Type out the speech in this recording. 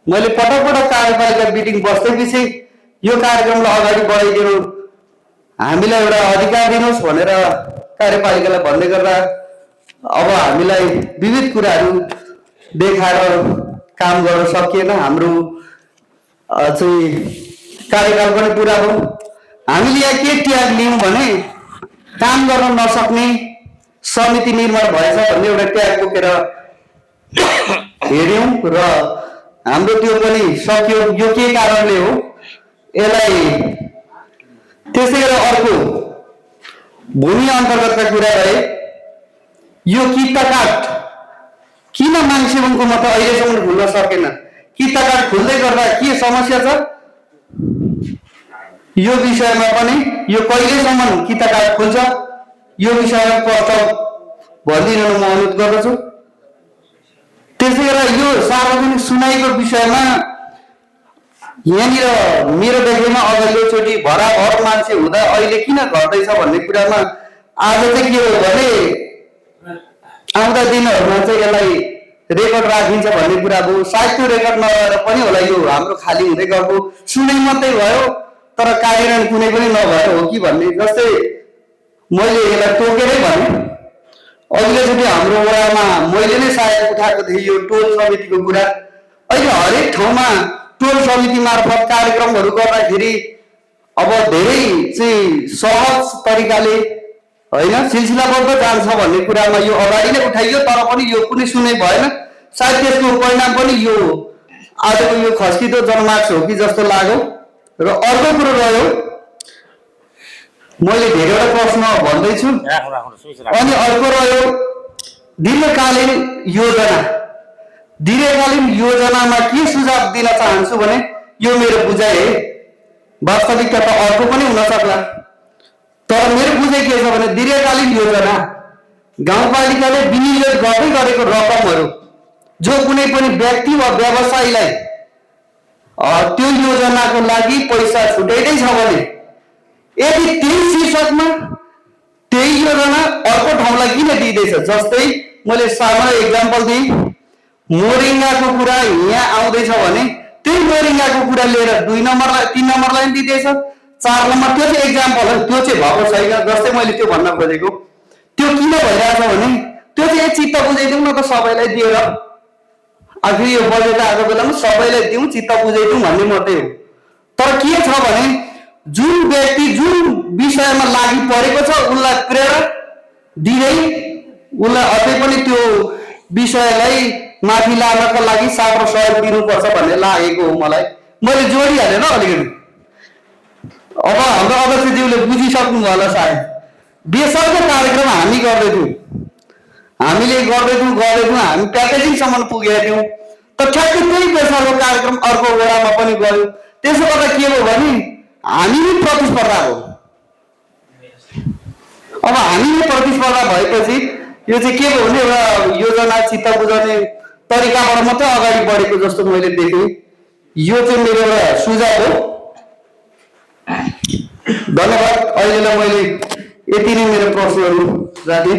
मैले पटक पटक कार्यपालिका मिटिङ बस्दैपछि यो कार्यक्रमलाई अगाडि बढाइदिनु, हामीलाई एउटा अधिकार दिनुहोस् भनेर कार्यपालिकालाई भन्दै गर्दा अब हामीलाई विविध कुराहरू देखाएर काम गर्न सकिएन। हाम्रो चाहिँ कार्यकाल पनि पुरा हो। हामीले यहाँ के ट्याग लियौँ भने काम गर्न नसक्ने समिति निर्माण भएछ भन्ने एउटा ट्याग बोकेर हेऱ्यौँ र हाम्रो त्यो पनि सक्यो। यो के कारणले हो यसलाई त्यसै गरेर अर्को भूमि अन्तर्गतका कुरा रहे। यो किताकाट किन मान्छेको मत अहिलेसम्म खुल्न सकेन? किताकाट खुल्दै गर्दा के समस्या छ यो विषयमा पनि यो कहिलेसम्म किताकाट खुल्छ यो विषयमा प्रस्ताव भनिदिनु म अनुरोध गर्दछु। त्यसै गरेर यो सार्वजनिक सुनाइको विषयमा यहाँनिर मेरो देखेमा अघिल्लोचोटि भराभर मान्छे हुँदा अहिले किन घट्दैछ भन्ने कुरामा आज चाहिँ के हो भने आउँदा दिनहरूमा चाहिँ यसलाई रेकर्ड राखिन्छ भन्ने कुरा हो। सायद त्यो रेकर्ड नभएर पनि होला यो हाम्रो खाली हुँदै गएको, सुनाइ मात्रै भयो तर कार्यान्वयन कुनै पनि नभएर हो कि भन्ने। जस्तै मैले यसलाई तोकेरै भने अघिल्लोचोटि हाम्रो वडामा मैले नै सायद उठाएको थिएँ यो टोल समितिको कुरा। अहिले हरेक ठाउँमा टोल समिति मार्फत कार्यक्रमहरू गर्दाखेरि अब धेरै चाहिँ सहज तरिकाले होइन सिलसिलाबद्ध जान्छ भन्ने कुरामा यो अगाडि नै उठाइयो तर पनि यो कुनै सुनै भएन। सायद त्यसको परिणाम पनि यो आजको यो खस्किदो जनमार्च हो कि जस्तो लाग्यो। र अर्को कुरो रह्यो, मैले धेरैवटा प्रश्न भन्दैछु अनि अर्को रह्यो दीर्घकालीन योजना। दीर्घकालीन योजनामा के सुझाव दिन चाहन्छु भने यो मेरो बुझाइ है, वास्तविकता त अर्को पनि हुन सक्ला तर मेरो बुझाइ के छ भने दीर्घकालीन योजना गाउँपालिकाले विनियोज गर्दै गरेको रकमहरू जो कुनै पनि व्यक्ति वा व्यवसायीलाई त्यो योजनाको लागि पैसा छुट्याइदै छ भने यदि त्यही शीर्षकमा त्यही योजना अर्को ठाउँलाई किन दिँदैछ? जस्तै मैले सानो एक्जाम्पल दिएँ, मोरिङ्गाको कुरा यहाँ आउँदैछ भने त्यही मोरिङ्गाको कुरा लिएर 2 नम्बरलाई 3 नम्बरलाई दिँदैछ, 4 नम्बर। त्यो चाहिँ एक्जाम्पल हो, त्यो चाहिँ भएको छैन। जस्तै मैले त्यो भन्न खोजेको त्यो किन भइरहेछ भने त्यो चाहिँ चित्त बुझाइदिउँ न त सबैलाई दिएर, आखिर यो बजेट आएको बेलामा सबैलाई दिउँ चित्त बुझाइदिउँ भन्ने मात्रै हो। तर के छ भने जुन व्यक्ति जुन विषयमा लागि परेको छ उनलाई प्रेरणा दिँदै उनलाई अझै पनि त्यो विषयलाई माथि लानको लागि साथ र सहयोग दिनुपर्छ भन्ने लागेको हो मलाई। मैले जोडिहालेँ न अलिकति। अब हाम्रो अध्यक्षज्यूले बुझिसक्नु होला सायद। बेसरको कार्यक्रम हामी गर्दैथ्यौँ, हामीले गर्दैथ्यौँ हामी प्याकेजिङसम्म पुगेका थियौँ तर ठ्याक्कै त्यही बेसरको कार्यक्रम अर्को वडामा पनि गयो। त्यसो गर्दा के हो भने हामी नै प्रतिस्पर्धा हो। अब हामी नै प्रतिस्पर्धा भएपछि यो चाहिँ के हो भने एउटा योजना चित्त बुझाउने तरिकाबाट मात्रै अगाडि बढेको जस्तो मैले देखेँ। यो चाहिँ मेरो एउटा सुझाव हो। धन्यवाद। अहिलेलाई मैले यति नै मेरो प्रश्नहरू राखेँ।